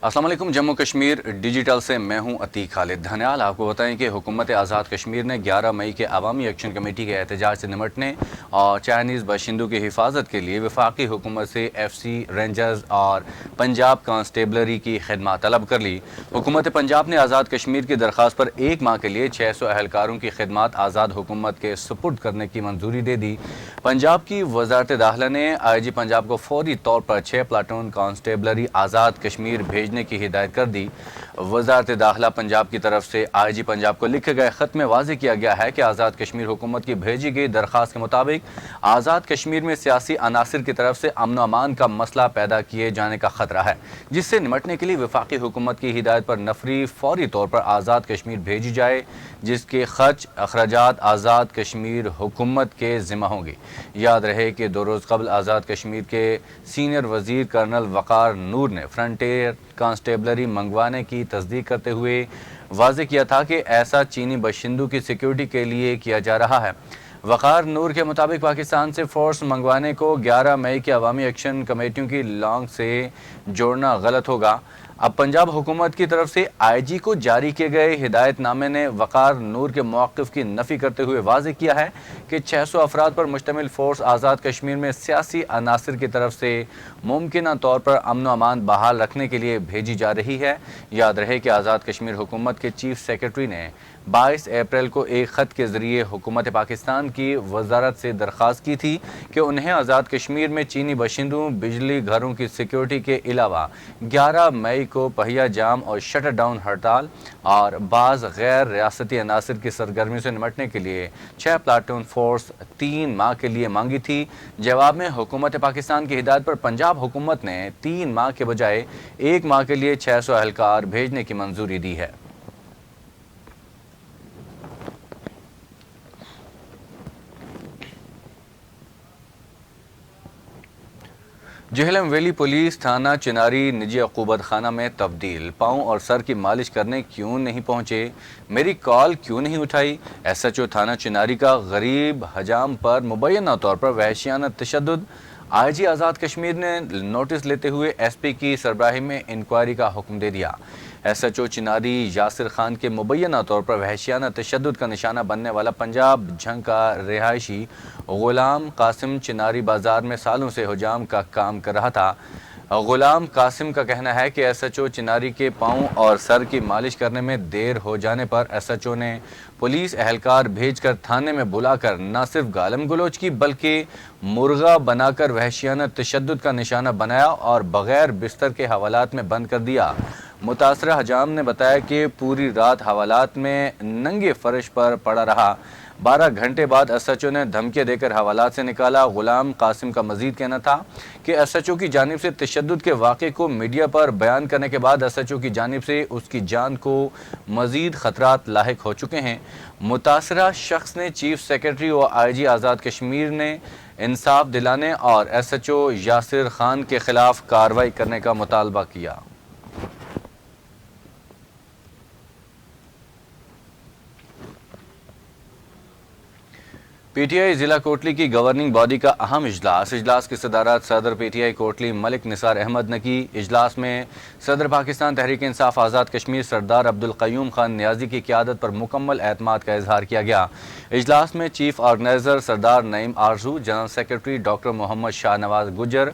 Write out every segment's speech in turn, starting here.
السلام علیکم۔ جموں کشمیر ڈیجیٹل سے میں ہوں عتیق خالد دھنیال۔ آپ کو بتائیں کہ حکومت آزاد کشمیر نے 11 مئی کے عوامی ایکشن کمیٹی کے احتجاج سے نمٹنے اور چائنیز باشندوں کی حفاظت کے لیے وفاقی حکومت سے ایف سی رینجرز اور پنجاب کانسٹیبلری کی خدمات طلب کر لی۔ حکومت پنجاب نے آزاد کشمیر کی درخواست پر 1 ماہ کے لیے 600 اہلکاروں کی خدمات آزاد حکومت کے سپرد کرنے کی منظوری دے دی۔ پنجاب کی وزارت داخلہ نے آئی جی پنجاب کو فوری طور پر 6 پلاٹون کانسٹیبلری آزاد کشمیر بھیجنے کی ہدایت کر دی۔ وزارت داخلہ پنجاب کی طرف سے آئی جی پنجاب کو لکھے گئے خط میں واضح کیا گیا ہے کہ آزاد کشمیر حکومت کی بھیجی گئی درخواست کے مطابق آزاد کشمیر میں سیاسی عناصر کی طرف سے امن و امان کا مسئلہ پیدا کیے جانے کا خطرہ ہے، جس سے نمٹنے کے لیے وفاقی حکومت کی ہدایت پر نفری فوری طور پر آزاد کشمیر بھیجی جائے، جس کے خرچ اخراجات آزاد کشمیر حکومت کے ذمہ ہوں گے۔ یاد رہے کہ 2 روز قبل آزاد کشمیر کے سینئر وزیر کرنل وقار نور نے فرنٹیئر کانسٹیبلری منگوانے کی تصدیق کرتے ہوئے واضح کیا تھا کہ ایسا چینی باشندوں کی سیکیورٹی کے لیے کیا جا رہا ہے۔ وقار نور کے مطابق پاکستان سے فورس منگوانے کو 11 مئی کے عوامی ایکشن کمیٹیوں کی لانگ سے جوڑنا غلط ہوگا۔ اب پنجاب حکومت کی طرف سے آئی جی کو جاری کیے گئے ہدایت نامے نے وقار نور کے موقف کی نفی کرتے ہوئے واضح کیا ہے کہ 600 افراد پر مشتمل فورس آزاد کشمیر میں سیاسی عناصر کی طرف سے ممکنہ طور پر امن و امان بحال رکھنے کے لیے بھیجی جا رہی ہے۔ یاد رہے کہ آزاد کشمیر حکومت کے چیف سیکرٹری نے 22 اپریل کو ایک خط کے ذریعے حکومت پاکستان کی وزارت سے درخواست کی تھی کہ انہیں آزاد کشمیر میں چینی باشندوں، بجلی گھروں کی سیکیورٹی کے علاوہ 11 مئی کو پہیا جام اور شٹر ڈاؤن ہڑتال اور بعض غیر ریاستی عناصر کی سرگرمیوں سے نمٹنے کے لیے 6 پلاٹون فورس 3 ماہ کے لیے مانگی تھی۔ جواب میں حکومت پاکستان کی ہدایت پر پنجاب حکومت نے 3 ماہ کے بجائے 1 ماہ کے لیے 600 اہلکار بھیجنے کی منظوری دی ہے۔ جہلم ویلی پولیس تھانہ چناری نجی عقوبت خانہ میں تبدیل، پاؤں اور سر کی مالش کرنے کیوں نہیں پہنچے؟ میری کال کیوں نہیں اٹھائی؟ ایس ایچ او تھانہ چناری کا غریب حجام پر مبینہ طور پر وحشیانہ تشدد۔ آئی جی آزاد کشمیر نے نوٹس لیتے ہوئے ایس پی کی سربراہی میں انکوائری کا حکم دے دیا۔ S H O Chinari Yasir Khan کے مبینہ طور پر وحشیانہ تشدد کا نشانہ بننے والا پنجاب جھنگ کا رہائشی غلام قاسم چناری بازار میں سالوں سے حجام کا کام کر رہا تھا۔ غلام قاسم کا کہنا ہے کہ ایس ایچ او چناری کے پاؤں اور سر کی مالش کرنے میں دیر ہو جانے پر ایس ایچ او نے پولیس اہلکار بھیج کر تھانے میں بلا کر نہ صرف گالم گلوچ کی بلکہ مرغا بنا کر وحشیانہ تشدد کا نشانہ بنایا اور بغیر بستر کے حوالات میں بند کر دیا۔ متاثرہ حجام نے بتایا کہ پوری رات حوالات میں ننگے فرش پر پڑا رہا۔ 12 گھنٹے بعد ایس ایچ او نے دھمکیاں دے کر حوالات سے نکالا۔ غلام قاسم کا مزید کہنا تھا کہ ایس ایچ او کی جانب سے تشدد کے واقعے کو میڈیا پر بیان کرنے کے بعد ایس ایچ او کی جانب سے اس کی جان کو مزید خطرات لاحق ہو چکے ہیں۔ متاثرہ شخص نے چیف سیکرٹری و آئی جی آزاد کشمیر نے انصاف دلانے اور S H O Yasir Khan کے خلاف کارروائی کرنے کا مطالبہ کیا۔ پی ٹی آئی ضلع کوٹلی کی گورننگ باڈی کا اہم اجلاس کی صدارت صدر پی ٹی آئی کوٹلی ملک نثار احمد نے کی۔ اجلاس میں صدر پاکستان تحریک انصاف آزاد کشمیر سردار عبدالقیوم خان نیازی کی قیادت پر مکمل اعتماد کا اظہار کیا گیا۔ اجلاس میں چیف آرگنائزر سردار نعیم آرزو، general secretary doctor Muhammad Shah Nawaz گجر،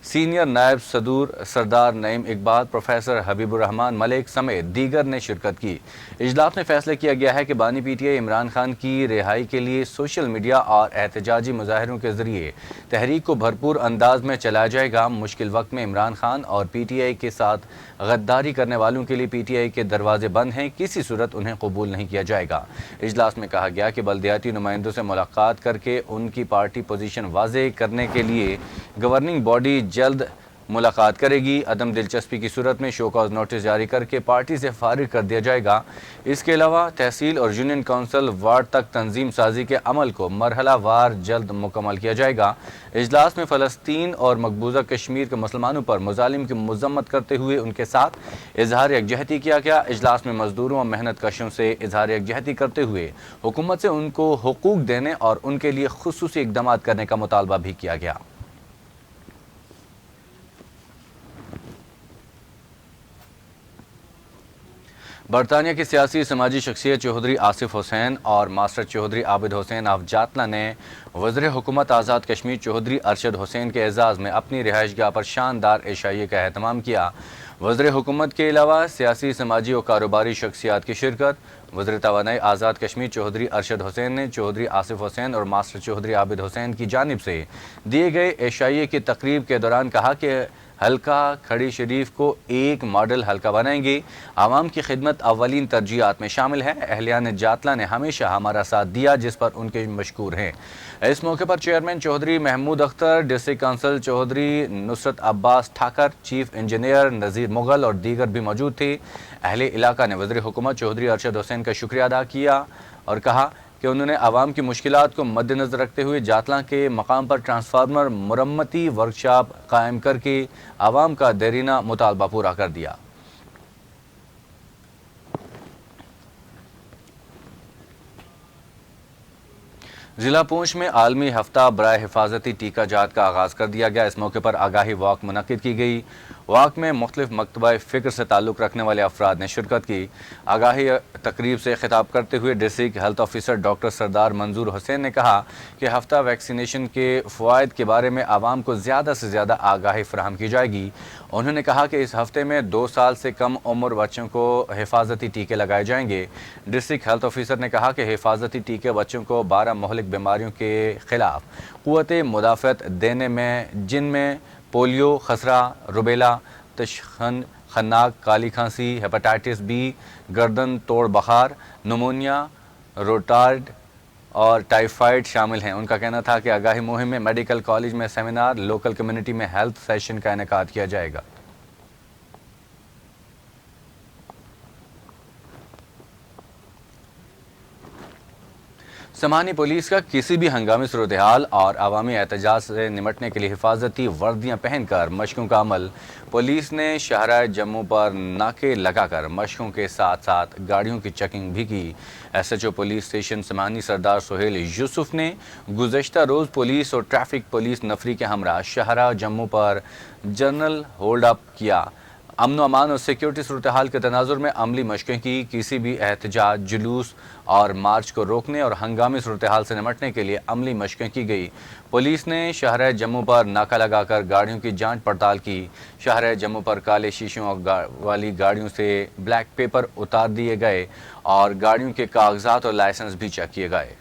سینئر نائب صدور سردار نعیم اقبال، پروفیسر حبیب الرحمان ملک سمیت دیگر نے شرکت کی۔ اجلاس میں فیصلہ کیا گیا ہے کہ بانی P T I Imran Khan کی رہائی کے لیے سوشل میڈیا اور احتجاجی مظاہروں کے ذریعے تحریک کو بھرپور انداز میں چلایا جائے گا۔ مشکل وقت میں عمران خان اور پی ٹی آئی کے ساتھ غداری کرنے والوں کے لیے پی ٹی آئی کے دروازے بند ہیں، کسی صورت انہیں قبول نہیں کیا جائے گا۔ اجلاس میں کہا گیا کہ بلدیاتی نمائندوں سے ملاقات کر کے ان کی پارٹی پوزیشن واضح کرنے کے لیے گورننگ باڈی جلد ملاقات کرے گی۔ عدم دلچسپی کی صورت میں شو کاز نوٹس جاری کر کے پارٹی سے فارغ کر دیا جائے گا۔ اس کے علاوہ تحصیل اور یونین کونسل وارڈ تک تنظیم سازی کے عمل کو مرحلہ وار جلد مکمل کیا جائے گا۔ اجلاس میں فلسطین اور مقبوضہ کشمیر کے مسلمانوں پر مظالم کی مذمت کرتے ہوئے ان کے ساتھ اظہار یکجہتی کیا گیا۔ اجلاس میں مزدوروں اور محنت کشوں سے اظہار یکجہتی کرتے ہوئے حکومت سے ان کو حقوق دینے اور ان کے لیے خصوصی اقدامات کرنے کا مطالبہ بھی کیا گیا۔ برطانیہ کی سیاسی سماجی شخصیت چودھری آصف حسین اور ماسٹر چودھری عابد حسین آف جاتلہ نے وزیر حکومت آزاد کشمیر چودھری ارشد حسین کے اعزاز میں اپنی رہائش گاہ پر شاندار عشائیے کا اہتمام کیا۔ وزیر حکومت کے علاوہ سیاسی سماجی اور کاروباری شخصیات کی شرکت۔ وزیر توانائی آزاد کشمیر چودھری ارشد حسین نے چودھری آصف حسین اور ماسٹر چودھری عابد حسین کی جانب سے دیے گئے عشائیے کی تقریب کے دوران کہا کہ حلقہ کھڑی شریف کو ایک ماڈل حلقہ بنائیں گے۔ عوام کی خدمت اولین ترجیحات میں شامل ہے۔ اہلیان جاتلہ نے ہمیشہ ہمارا ساتھ دیا، جس پر ان کے مشکور ہیں۔ اس موقع پر chairman Chaudhry Mahmood Akhtar, district council Chaudhry Nusrat Abbas Thakur, chief engineer Nazir Mughal اور دیگر بھی موجود تھے۔ اہل علاقہ نے وزیر حکومت چودھری ارشد حسین کا شکریہ ادا کیا اور کہا کہ انہوں نے عوام کی مشکلات کو مد نظر رکھتے ہوئے جاتلہ کے مقام پر ٹرانسفارمر مرمتی ورکشاپ قائم کر کے عوام کا دیرینہ مطالبہ پورا کر دیا۔ ضلع پونچھ میں عالمی ہفتہ برائے حفاظتی ٹیکہ جات کا آغاز کر دیا گیا۔ اس موقع پر آگاہی واک منعقد کی گئی۔ واک میں مختلف مکتبہ فکر سے تعلق رکھنے والے افراد نے شرکت کی۔ آگاہی تقریب سے خطاب کرتے ہوئے ڈسٹرکٹ ہیلتھ آفیسر ڈاکٹر سردار منظور حسین نے کہا کہ ہفتہ ویکسینیشن کے فوائد کے بارے میں عوام کو زیادہ سے زیادہ آگاہی فراہم کی جائے گی۔ انہوں نے کہا کہ اس ہفتے میں 2 سال سے کم عمر بچوں کو حفاظتی ٹیکے لگائے جائیں گے۔ ڈسٹرکٹ ہیلتھ آفیسر نے کہا کہ حفاظتی ٹیکے بچوں کو 12 مہلک بیماریوں کے خلاف قوت مدافعت دینے میں، جن میں پولیو، خسرہ، روبیلا، تشخن، خناق، کالی کھانسی، ہیپاٹائٹس بی، گردن توڑ بخار، نمونیا، روٹارڈ اور ٹائیفائڈ شامل ہیں۔ ان کا کہنا تھا کہ آگاہی مہم میں میڈیکل کالج میں سیمینار، لوکل کمیونٹی میں ہیلتھ سیشن کا انعقاد کیا جائے گا۔ سمانی پولیس کا کسی بھی ہنگامی صورتحال اور عوامی احتجاج سے نمٹنے کے لیے حفاظتی وردیاں پہن کر مشقوں کا عمل۔ پولیس نے شاہراہ جموں پر ناکے لگا کر مشقوں کے ساتھ ساتھ گاڑیوں کی چیکنگ بھی کی۔ S H O police station Samahni Sardar Sohail Yousaf نے گزشتہ روز پولیس اور ٹریفک پولیس نفری کے ہمراہ شاہراہ جموں پر جنرل ہولڈ اپ کیا۔ امن و امان اور سیکیورٹی صورتحال کے تناظر میں عملی مشقیں کی۔ کسی بھی احتجاج، جلوس اور مارچ کو روکنے اور ہنگامی صورتحال سے نمٹنے کے لیے عملی مشقیں کی گئی۔ پولیس نے شاہراہ جموں پر ناکہ لگا کر گاڑیوں کی جانچ پڑتال کی۔ شاہراہ جموں پر کالے شیشوں والی گاڑیوں سے بلیک پیپر اتار دیے گئے اور گاڑیوں کے کاغذات اور لائسنس بھی چیک کیے گئے۔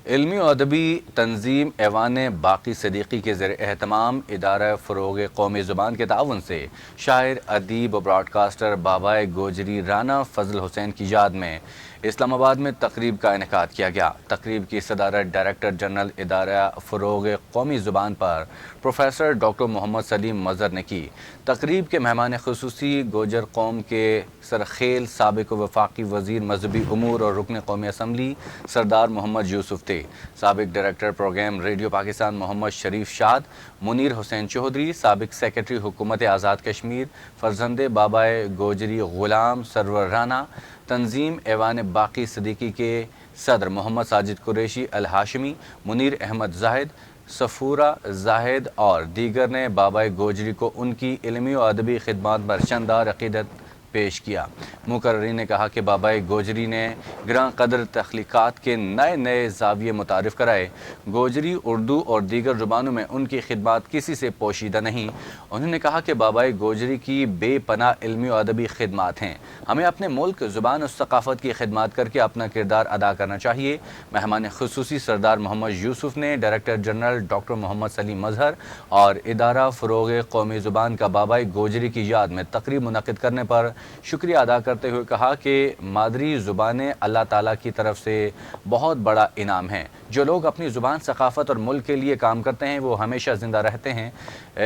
علمی و ادبی تنظیم ایوان باقی صدیقی کے زیر اہتمام ادارہ فروغ قومی زبان کے تعاون سے شاعر، ادیب و براڈ کاسٹر بابائے گوجری رانا فضل حسین کی یاد میں اسلام آباد میں تقریب کا انعقاد کیا گیا۔ تقریب کی صدارت ڈائریکٹر جنرل ادارہ فروغ قومی زبان پر پروفیسر ڈاکٹر محمد سلیم مظہر نے کی۔ تقریب کے مہمان خصوصی گوجر قوم کے سرخیل سابق وفاقی وزیر مذہبی امور اور رکن قومی اسمبلی سردار محمد یوسف تھے۔ سابق ڈائریکٹر پروگرام ریڈیو پاکستان محمد شریف شاد، منیر حسین چودھری، سابق سیکرٹری حکومت آزاد کشمیر فرزند بابائے گوجری غلام سرور رانا، تنظیم ایوان باقی صدیقی کے صدر محمد ساجد قریشی الہاشمی، منیر احمد زاہد، صفورہ زاہد اور دیگر نے بابائے گوجری کو ان کی علمی و ادبی خدمات پر شاندار عقیدت پیش کیا۔ مقررین نے کہا کہ بابائے گوجری نے گراں قدر تخلیقات کے نئے نئے زاویے متعارف کرائے۔ گوجری اردو اور دیگر زبانوں میں ان کی خدمات کسی سے پوشیدہ نہیں۔ انہوں نے کہا کہ بابائے گوجری کی بے پناہ علمی و ادبی خدمات ہیں، ہمیں اپنے ملک، زبان اور ثقافت کی خدمات کر کے اپنا کردار ادا کرنا چاہیے۔ مہمان خصوصی سردار محمد یوسف نے ڈائریکٹر جنرل ڈاکٹر محمد سلیم مظہر اور ادارہ فروغ قومی زبان کا بابائے گوجری کی یاد میں تقریب منعقد کرنے پر شکریہ ادا کرتے ہوئے کہا کہ مادری زبانیں اللہ تعالیٰ کی طرف سے بہت بڑا انعام ہیں۔ جو لوگ اپنی زبان، ثقافت اور ملک کے لیے کام کرتے ہیں وہ ہمیشہ زندہ رہتے ہیں۔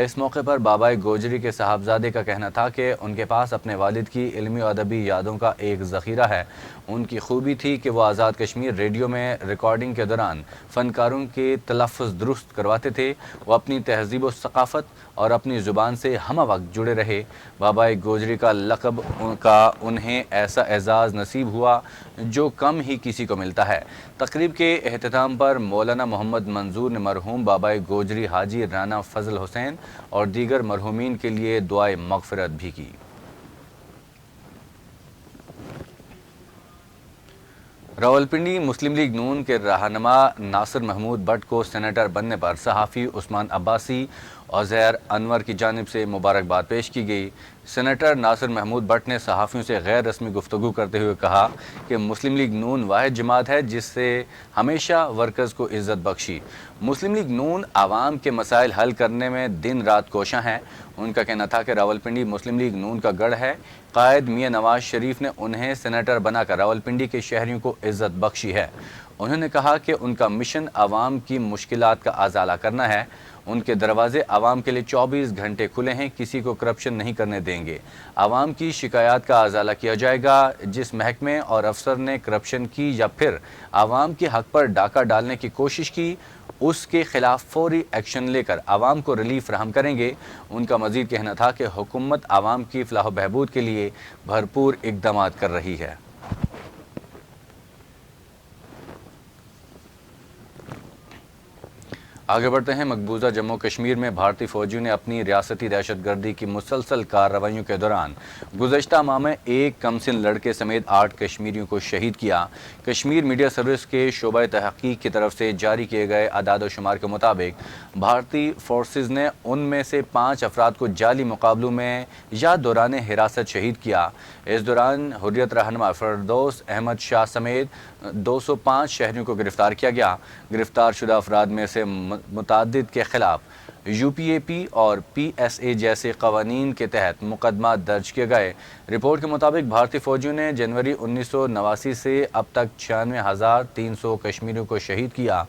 اس موقع پر بابائے گوجری کے صاحبزادے کا کہنا تھا کہ ان کے پاس اپنے والد کی علمی و ادبی یادوں کا ایک ذخیرہ ہے۔ ان کی خوبی تھی کہ وہ آزاد کشمیر ریڈیو میں ریکارڈنگ کے دوران فنکاروں کے تلفظ درست کرواتے تھے۔ وہ اپنی تہذیب و ثقافت اور اپنی زبان سے ہمہ وقت جڑے رہے۔ بابائے گوجری کا لقب کا انہیں ایسا اعزاز نصیب ہوا جو کم ہی کسی کو ملتا ہے۔ تقریب کے اختتام پر مولانا محمد منظور نے مرحوم بابائے گوجری حاجی رانا فضل حسین اور دیگر مرحومین کے لیے دعائے مغفرت بھی کی۔ راولپنڈی مسلم لیگ نون کے رہنما ناصر محمود بٹ کو سینیٹر بننے پر صحافی عثمان عباسی اور زیر انور کی جانب سے مبارکباد پیش کی گئی۔ سینیٹر ناصر محمود بٹ نے صحافیوں سے غیر رسمی گفتگو کرتے ہوئے کہا کہ مسلم لیگ نون واحد جماعت ہے جس سے ہمیشہ ورکرز کو عزت بخشی۔ مسلم لیگ نون عوام کے مسائل حل کرنے میں دن رات کوشاں ہے۔ ان کا کہنا تھا کہ راولپنڈی مسلم لیگ نون کا گڑھ ہے۔ قائد میاں نواز شریف نے انہیں سینیٹر بنا کر راولپنڈی کے شہریوں کو عزت بخشی ہے۔ انہوں نے کہا کہ ان کا مشن عوام کی مشکلات کا ازالہ کرنا ہے۔ ان کے دروازے عوام کے لیے 24 گھنٹے کھلے ہیں، کسی کو کرپشن نہیں کرنے دیں گے۔ عوام کی شکایات کا ازالہ کیا جائے گا۔ جس محکمے اور افسر نے کرپشن کی یا پھر عوام کے حق پر ڈاکہ ڈالنے کی کوشش کی، اس کے خلاف فوری ایکشن لے کر عوام کو ریلیف فراہم کریں گے۔ ان کا مزید کہنا تھا کہ حکومت عوام کی فلاح و بہبود کے لیے بھرپور اقدامات کر رہی ہے۔ آگے بڑھتے ہیں۔ مقبوضہ جموں کشمیر میں بھارتی فوجیوں نے اپنی ریاستی دہشت گردی کی مسلسل کارروائیوں کے دوران گزشتہ ماہ میں ایک کمسن لڑکے سمیت 8 کشمیریوں کو شہید کیا۔ کشمیر میڈیا سروس کے شعبہ تحقیق کی طرف سے جاری کیے گئے اعداد و شمار کے مطابق بھارتی فورسز نے ان میں سے 5 افراد کو جعلی مقابلوں میں یا دوران حراست شہید کیا۔ اس دوران حریت رہنما فردوس احمد شاہ سمیت 205 شہریوں کو گرفتار کیا گیا۔ گرفتار شدہ افراد میں سے متعدد کے خلاف یو پی اے پی اور پی ایس اے جیسے قوانین کے تحت مقدمات درج کیے گئے۔ رپورٹ کے مطابق بھارتی فوجیوں نے جنوری 1989 سے اب تک 96,300 کشمیریوں کو شہید کیا۔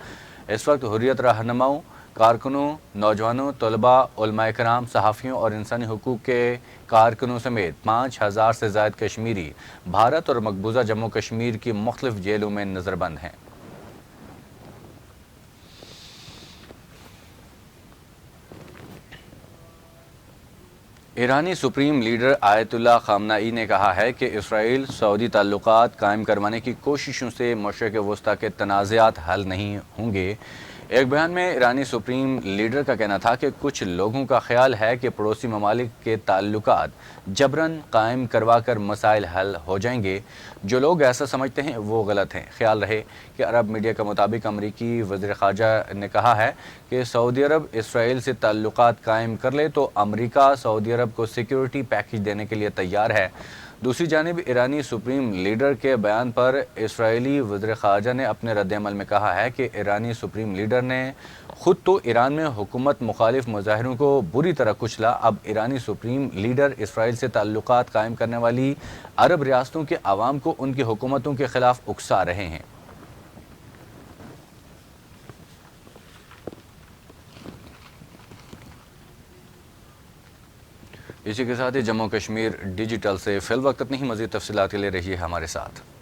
اس وقت حریت رہنماؤں، کارکنوں، نوجوانوں، طلباء، علماء کرام، صحافیوں اور انسانی حقوق کے کارکنوں سمیت 5,000 سے زائد کشمیری بھارت اور مقبوضہ جموں کشمیر کی مختلف جیلوں میں نظر بند ہیں۔ ایرانی سپریم لیڈر آیت اللہ خامنائی نے کہا ہے کہ اسرائیل سعودی تعلقات قائم کروانے کی کوششوں سے مشرق وسطیٰ کے تنازعات حل نہیں ہوں گے۔ ایک بیان میں ایرانی سپریم لیڈر کا کہنا تھا کہ کچھ لوگوں کا خیال ہے کہ پڑوسی ممالک کے تعلقات جبراً قائم کروا کر مسائل حل ہو جائیں گے۔ جو لوگ ایسا سمجھتے ہیں وہ غلط ہیں۔ خیال رہے کہ عرب میڈیا کے مطابق امریکی وزیر خارجہ نے کہا ہے کہ سعودی عرب اسرائیل سے تعلقات قائم کر لے تو امریکہ سعودی عرب کو سیکیورٹی پیکج دینے کے لیے تیار ہے۔ دوسری جانب ایرانی سپریم لیڈر کے بیان پر اسرائیلی وزیر خارجہ نے اپنے رد عمل میں کہا ہے کہ ایرانی سپریم لیڈر نے خود تو ایران میں حکومت مخالف مظاہروں کو بری طرح کچلا، اب ایرانی سپریم لیڈر اسرائیل سے تعلقات قائم کرنے والی عرب ریاستوں کے عوام کو ان کی حکومتوں کے خلاف اکسا رہے ہیں۔ اسی کے ساتھ ہی جموں کشمیر ڈیجیٹل سے فی الوقت اتنی ہی، مزید تفصیلات کے لیے رہیے ہمارے ساتھ۔